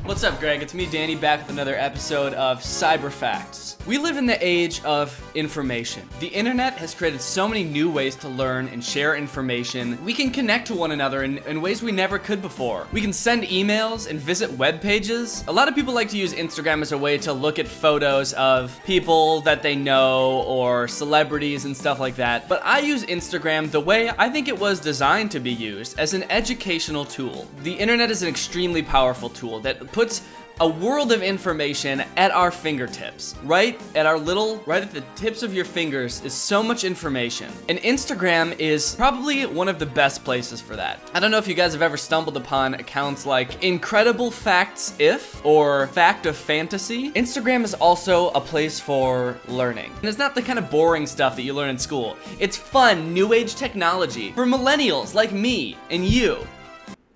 What's up, Greg? It's me, Danny, back with another episode of Cyber Facts. We live in the age of information. The internet has created so many new ways to learn and share information. We can connect to one another in ways we never could before. We can send emails and visit web pages. A lot of people like to use Instagram as a way to look at photos of people that they know or celebrities and stuff like that. But I use Instagram the way I think it was designed to be used, as an educational tool. The internet is an extremely powerful tool that puts a world of information at our fingertips. Right at the tips of your fingers is so much information. And Instagram is probably one of the best places for that. I don't know if you guys have ever stumbled upon accounts like Incredible Facts If or Fact of Fantasy. Instagram is also a place for learning. And it's not the kind of boring stuff that you learn in school. It's fun, new age technology for millennials like me and you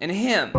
and him.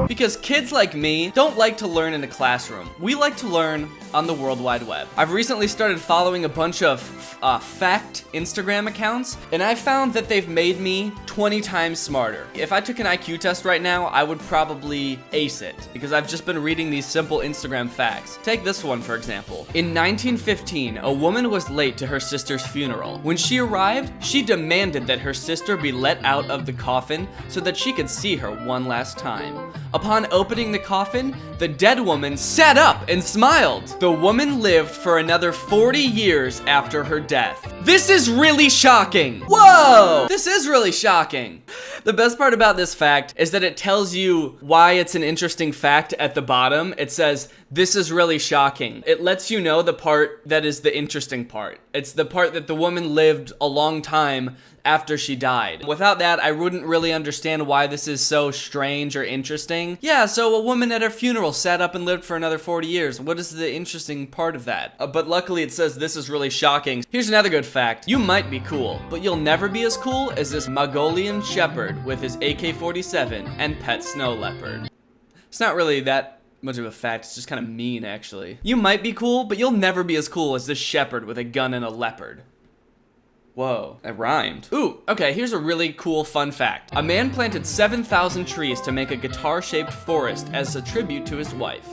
Because kids like me don't like to learn in a classroom. We like to learn on the World Wide Web. I've recently started following a bunch of fact Instagram accounts, and I found that they've made me 20 times smarter. If I took an IQ test right now, I would probably ace it, because I've just been reading these simple Instagram facts. Take this one, for example. In 1915, a woman was late to her sister's funeral. When she arrived, she demanded that her sister be let out of the coffin so that she could see her one last time. Upon opening the coffin, the dead woman sat up and smiled. The woman lived for another 40 years after her death. This is really shocking. Whoa! This is really shocking. The best part about this fact is that it tells you why it's an interesting fact at the bottom. It says, this is really shocking. It lets you know the part that is the interesting part. It's the part that the woman lived a long time after she died. Without that, I wouldn't really understand why this is so strange or interesting. Yeah, so a woman at her funeral sat up and lived for another 40 years. What is the interesting part of that? But luckily it says this is really shocking. Here's another good fact. You might be cool, but you'll never be as cool as this Mongolian shepherd with his AK-47 and pet snow leopard. It's not really that much of a fact, it's just kind of mean, actually. You might be cool, but you'll never be as cool as this shepherd with a gun and a leopard. Whoa, that rhymed. Ooh, okay, here's a really cool fun fact. A man planted 7,000 trees to make a guitar-shaped forest as a tribute to his wife.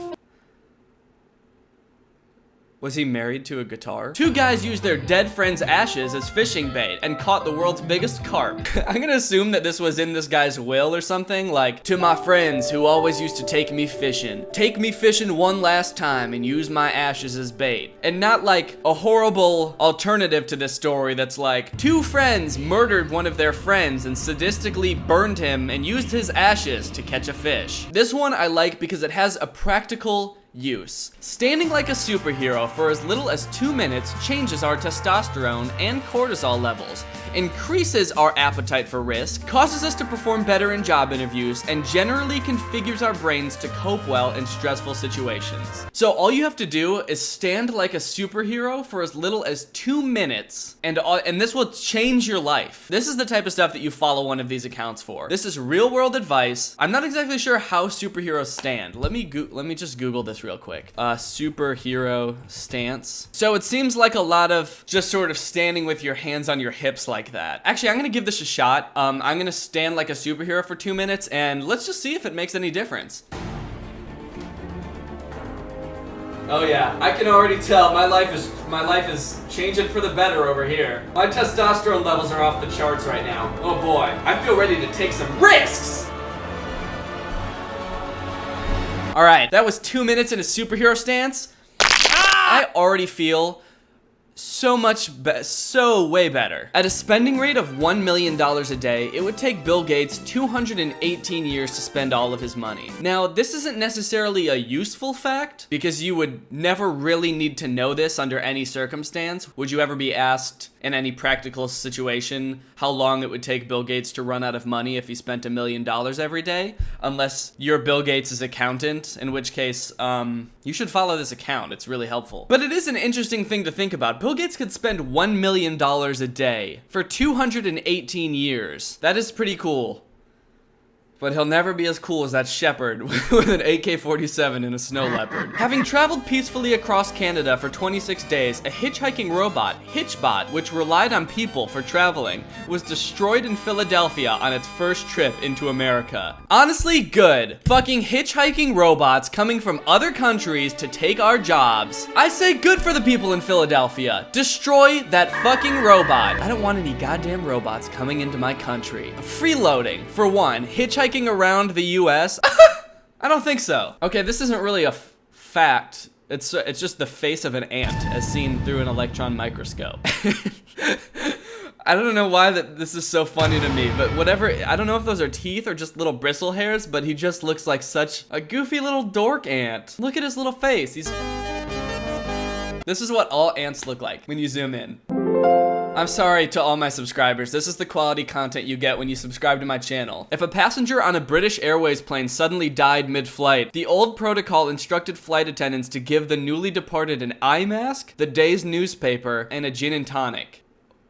Was he married to a guitar? Two guys used their dead friend's ashes as fishing bait and caught the world's biggest carp. I'm gonna assume that this was in this guy's will or something, like, to my friends who always used to take me fishing one last time and use my ashes as bait. And not like a horrible alternative to this story that's like, two friends murdered one of their friends and sadistically burned him and used his ashes to catch a fish. This one I like because it has a practical use. Standing like a superhero for as little as 2 minutes changes our testosterone and cortisol levels, increases our appetite for risk, causes us to perform better in job interviews, and generally configures our brains to cope well in stressful situations. So all you have to do is stand like a superhero for as little as 2 minutes, and this will change your life. This is the type of stuff that you follow one of these accounts for. This is real world advice. I'm not exactly sure how superheroes stand. Let me just Google this real quick. Superhero stance. So it seems like a lot of just sort of standing with your hands on your hips like that. Actually, I'm gonna give this a shot. I'm gonna stand like a superhero for 2 minutes and let's just see if it makes any difference. Oh yeah, I can already tell my life is changing for the better over here. My testosterone levels are off the charts right now. Oh boy, I feel ready to take some risks. All right, that was 2 minutes in a superhero stance. I already feel so way better. At a spending rate of $1 million a day, it would take Bill Gates 218 years to spend all of his money. Now, this isn't necessarily a useful fact, because you would never really need to know this under any circumstance. Would you ever be asked in any practical situation how long it would take Bill Gates to run out of money if he spent $1 million every day? Unless you're Bill Gates' accountant, in which case, you should follow this account. It's really helpful. But it is an interesting thing to think about. Bill Gates could spend $1 million a day for 218 years. That is pretty cool. But he'll never be as cool as that shepherd with an AK-47 and a snow leopard. Having traveled peacefully across Canada for 26 days, a hitchhiking robot, Hitchbot, which relied on people for traveling, was destroyed in Philadelphia on its first trip into America. Honestly, good. Fucking hitchhiking robots coming from other countries to take our jobs. I say good for the people in Philadelphia. Destroy that fucking robot. I don't want any goddamn robots coming into my country. Freeloading, for one. Hitchhiking around the US? I don't think so. Okay, this isn't really a fact. It's just the face of an ant as seen through an electron microscope. I don't know why this is so funny to me, but whatever. I don't know if those are teeth or just little bristle hairs, but he just looks like such a goofy little dork ant. Look at his little face. This is what all ants look like when you zoom in. I'm sorry to all my subscribers. This is the quality content you get when you subscribe to my channel. If a passenger on a British Airways plane suddenly died mid-flight, the old protocol instructed flight attendants to give the newly departed an eye mask, the day's newspaper, and a gin and tonic.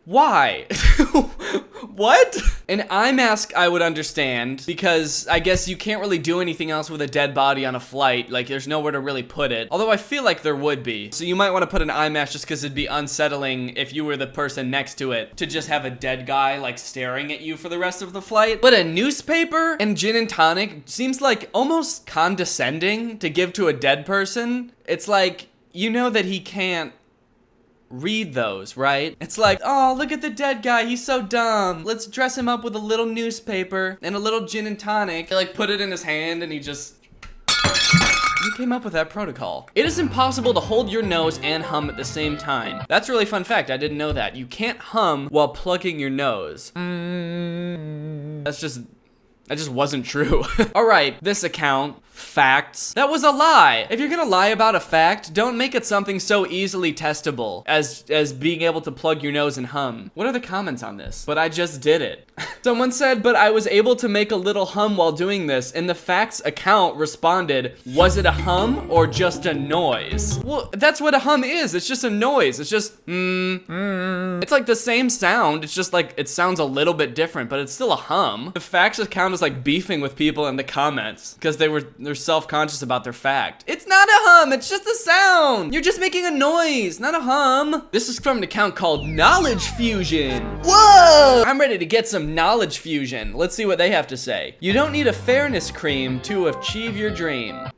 Why? What? An eye mask I would understand, because I guess you can't really do anything else with a dead body on a flight. Like, there's nowhere to really put it. Although I feel like there would be. So you might want to put an eye mask just because it'd be unsettling if you were the person next to it to just have a dead guy, like, staring at you for the rest of the flight. But a newspaper and gin and tonic seems like almost condescending to give to a dead person. It's like, you know that he can't read those, right? It's like, oh, look at the dead guy, he's so dumb. Let's dress him up with a little newspaper and a little gin and tonic. They like put it in his hand and he just... Who came up with that protocol? It is impossible to hold your nose and hum at the same time. That's a really fun fact, I didn't know that. You can't hum while plugging your nose. That just wasn't true. All right, this account, facts. That was a lie. If you're gonna lie about a fact, don't make it something so easily testable as being able to plug your nose and hum. What are the comments on this? But I just did it. Someone said, but I was able to make a little hum while doing this, and the facts account responded, was it a hum or just a noise? Well, that's what a hum is. It's just a noise. It's just, It's like the same sound. It's just like, it sounds a little bit different, but it's still a hum. The facts account is like beefing with people in the comments because they're self-conscious about their fact. It's not a hum, it's just a sound. You're just making a noise, not a hum. This is from an account called Knowledge Fusion. Whoa! I'm ready to get some knowledge fusion. Let's see what they have to say. You don't need a fairness cream to achieve your dream.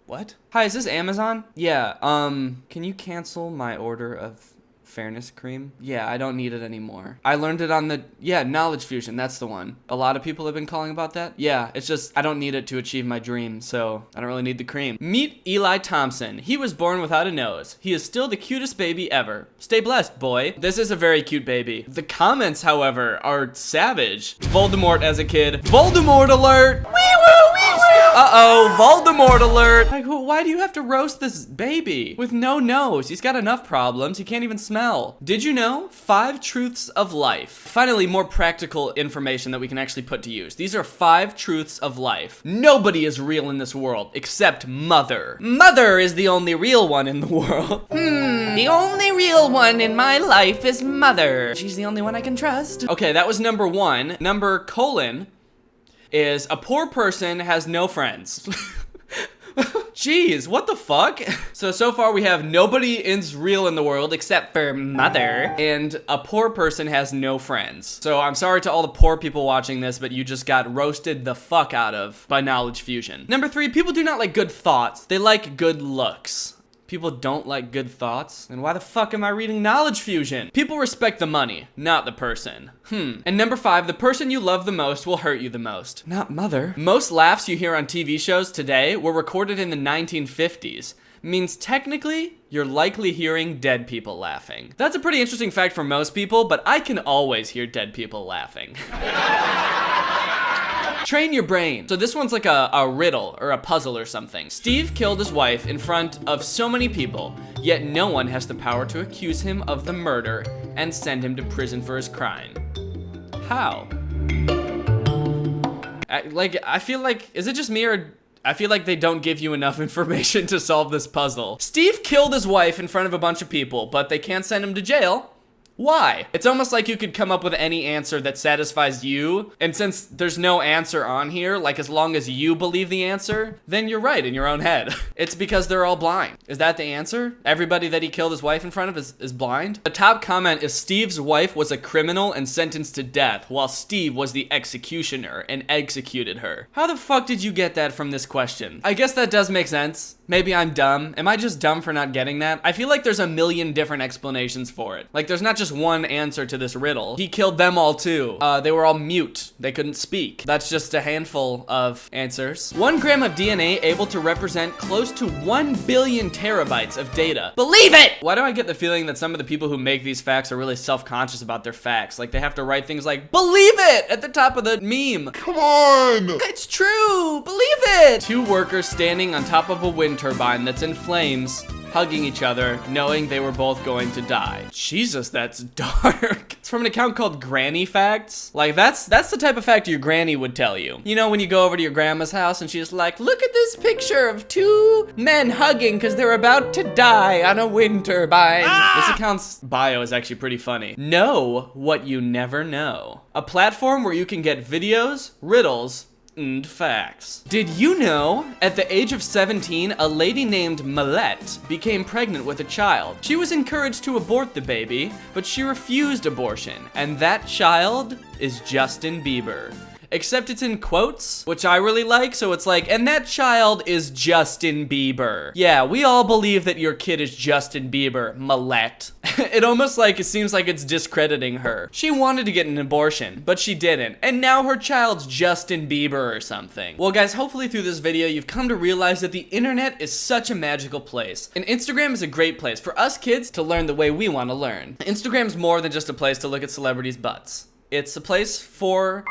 What? Hi, is this Amazon? Yeah, can you cancel my order of fairness cream? Yeah, I don't need it anymore. I learned it on Knowledge Fusion, that's the one. A lot of people have been calling about that. Yeah, it's just, I don't need it to achieve my dream, so I don't really need the cream. Meet Eli Thompson. He was born without a nose. He is still the cutest baby ever. Stay blessed, boy. This is a very cute baby. The comments, however, are savage. Voldemort as a kid. Voldemort alert! Uh-oh, Voldemort alert! Like, why do you have to roast this baby? With no nose, he's got enough problems, he can't even smell. Did you know? 5 truths of life. Finally, more practical information that we can actually put to use. These are 5 truths of life. Nobody is real in this world, except Mother. Mother is the only real one in the world. The only real one in my life is Mother. She's the only one I can trust. Okay, that was number 1. Number colon is a poor person has no friends. Jeez, what the fuck? So far we have nobody is real in the world except for Mother, and a poor person has no friends. So I'm sorry to all the poor people watching this, but you just got roasted the fuck out of by Knowledge Fusion. Number 3, people do not like good thoughts. They like good looks. People don't like good thoughts? And why the fuck am I reading Knowledge Fusion? People respect the money, not the person. And number 5, the person you love the most will hurt you the most. Not Mother. Most laughs you hear on TV shows today were recorded in the 1950s. Means technically, you're likely hearing dead people laughing. That's a pretty interesting fact for most people, but I can always hear dead people laughing. Train your brain. So this one's like a riddle or a puzzle or something. Steve killed his wife in front of so many people, yet no one has the power to accuse him of the murder and send him to prison for his crime. How? I feel like, is it just me or I feel like they don't give you enough information to solve this puzzle. Steve killed his wife in front of a bunch of people, but they can't send him to jail. Why? It's almost like you could come up with any answer that satisfies you, and since there's no answer on here, like as long as you believe the answer, then you're right in your own head. It's because they're all blind. Is that the answer? Everybody that he killed his wife in front of is blind? The top comment is Steve's wife was a criminal and sentenced to death, while Steve was the executioner and executed her. How the fuck did you get that from this question? I guess that does make sense. Maybe I'm dumb. Am I just dumb for not getting that? I feel like there's a million different explanations for it. Like there's not just one answer to this riddle. He killed them all too. They were all mute. They couldn't speak. That's just a handful of answers. 1 gram of DNA able to represent close to 1 billion terabytes of data. Believe it! Why do I get the feeling that some of the people who make these facts are really self-conscious about their facts? Like they have to write things like, believe it! At the top of the meme. Come on! It's true! Believe it! 2 workers standing on top of a wind turbine that's in flames, hugging each other, knowing they were both going to die. Jesus, that's dark. It's from an account called Granny Facts. Like, that's the type of fact your granny would tell you. You know, when you go over to your grandma's house and she's like, look at this picture of 2 men hugging because they're about to die on a wind turbine. This account's bio is actually pretty funny. Know what you never know. A platform where you can get videos, riddles, and facts. Did you know, at the age of 17, a lady named Millette became pregnant with a child? She was encouraged to abort the baby, but she refused abortion, and that child is Justin Bieber. Except it's in quotes, which I really like, so it's like, and that child is Justin Bieber. Yeah, we all believe that your kid is Justin Bieber, Millette. It seems like it's discrediting her. She wanted to get an abortion, but she didn't, and now her child's Justin Bieber or something. Well guys, hopefully through this video, you've come to realize that the internet is such a magical place, and Instagram is a great place for us kids to learn the way we want to learn. Instagram's more than just a place to look at celebrities' butts. It's a place for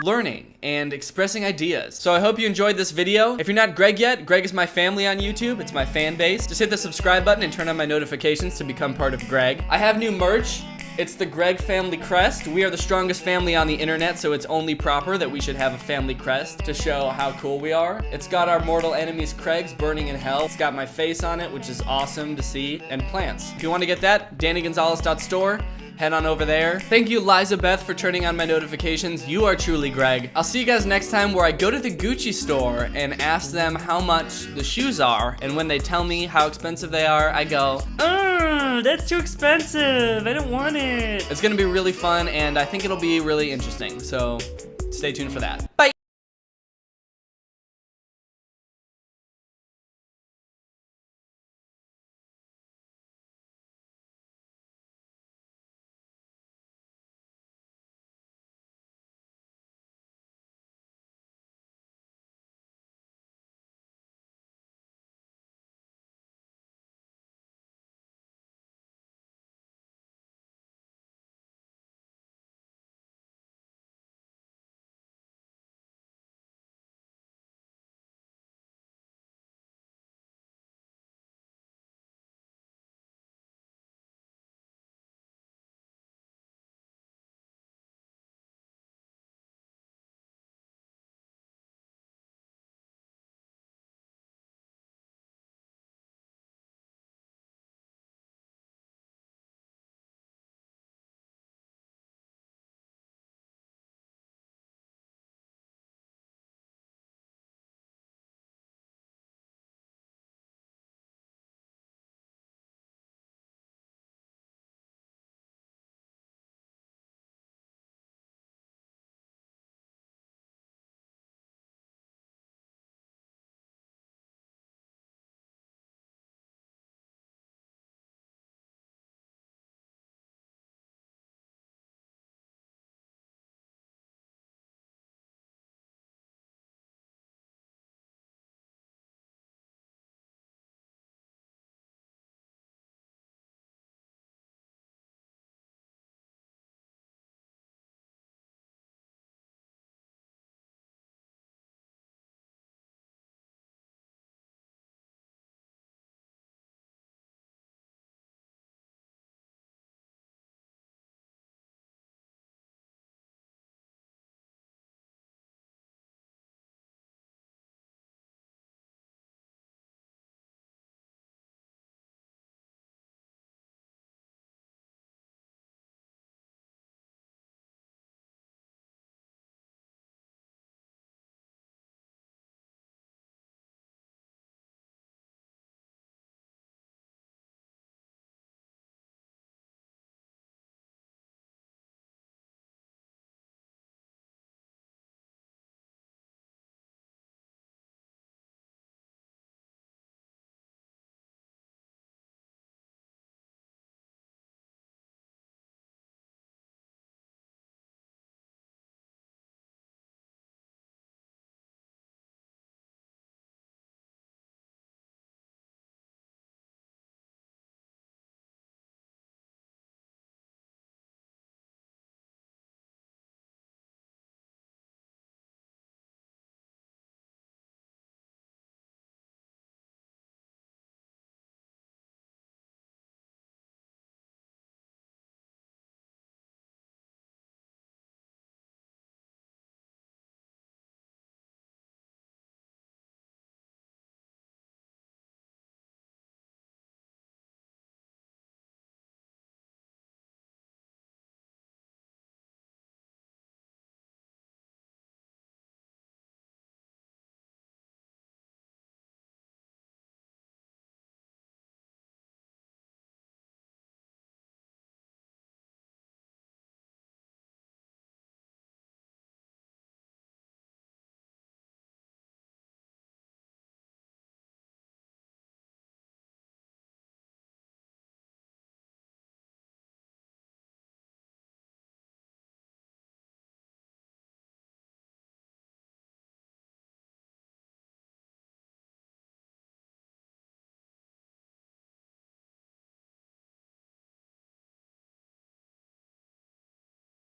learning and expressing ideas. So I hope you enjoyed this video. If you're not Greg yet, Greg is my family on YouTube. It's my fan base. Just hit the subscribe button and turn on my notifications to become part of Greg. I have new merch. It's the Greg family crest. We are the strongest family on the internet, so it's only proper that we should have a family crest to show how cool we are. It's got our mortal enemies Craig's burning in hell. It's got my face on it, which is awesome to see, and plants. If you want to get that, DannyGonzalez.store. Head on over there. Thank you, Liza Beth, for turning on my notifications. You are truly Greg. I'll see you guys next time where I go to the Gucci store and ask them how much the shoes are, and when they tell me how expensive they are, I go, oh, that's too expensive. I don't want it. It's gonna be really fun, and I think it'll be really interesting, so stay tuned for that. Bye.